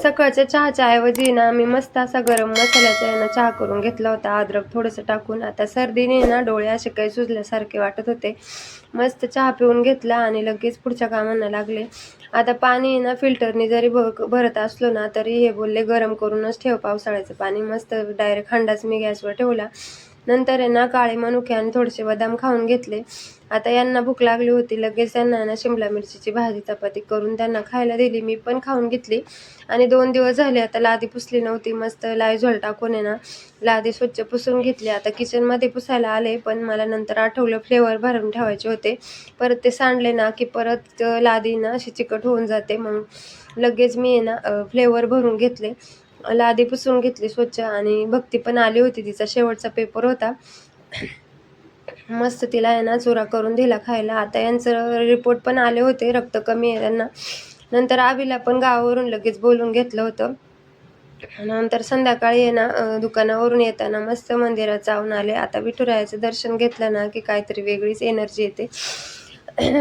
सकाळच्या चहाच्या ऐवजी ना मी मस्त असा गरम मसाल्याचा आहे ना चहा करून घेतला होता, अद्रक थोडंसं टाकून. आता सर्दीने ना डोळे असे काही सुजल्यासारखे वाटत होते. मस्त चहा पिऊन घेतला आणि लगेच पुढच्या कामांना लागले. आता पाणी ना फिल्टरने जरी भरत असलो ना तरी हे बोलले गरम करूनच ठेव पावसाळ्याचं पाणी. मस्त डायरेक्ट हंडाच मी गॅसवर ठेवला. नंतर आहे ना काळे मनुके आणि थोडेसे बदाम खाऊन घेतले. आता यांना भूक लागली होती, लगेच त्यांना ना शिमला मिरचीची भाजी चपाती करून त्यांना खायला दिली. मी पण खाऊन घेतली. आणि 2 दिवस झाले आता लादी पुसली नव्हती. मस्त लायझॉल टाकून आहे ना लादी स्वच्छ पुसून घेतली. आता किचनमध्ये पुसायला आले, पण मला नंतर आठवलं फ्लेवर भरून ठेवायचे होते. परत ते सांडले ना की परत लादी ना अशी चिकट होऊन जाते. मग लगेच मी आहे ना फ्लेवर भरून घेतले, लादी पुसून घेतली स्वच्छ. आणि भक्ती पण आली होती, तिचा शेवटचा पेपर होता. मस्त तिला आहे ना चुरा करून दिला खायला. आता यांचं रिपोर्ट पण आले होते, रक्त कमी आहे त्यांना. नंतर आबीला पण गावावरून लगेच बोलून घेतलं होतं. नंतर संध्याकाळी आहे ना दुकानावरून येताना मस्त मंदिरात जाऊन आले. आता विठुरायाचं दर्शन घेतलं ना की काहीतरी वेगळीच एनर्जी येते.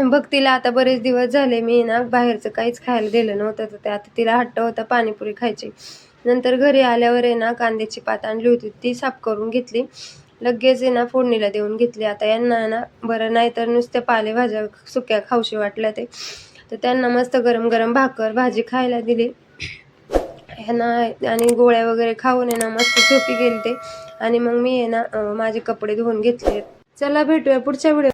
भक्तीला आता बरेच दिवस झाले मी ना बाहेरचं काहीच खायला दिलं नव्हतं, तर आता तिला हट्ट होता पाणीपुरी खायची. नंतर घरी आल्यावर आहे ना कांद्याची पात आणली होती, ती साफ करून घेतली. लगेच आहे ना फोडणीला देऊन घेतली. आता यांना ना बरं नाही तर नुसत्या पालेभाज्या सुक्या खाऊशी वाटल्या ते, तर त्यांना मस्त गरम गरम भाकर भाजी खायला दिली ह्यांना. आणि गोळ्या वगैरे खाऊन आहे ना मस्त झोपी गेली ते. आणि मग मी आहे ना माझे कपडे धुवून घेतले. चला भेटूया पुढच्या व्हिडिओ.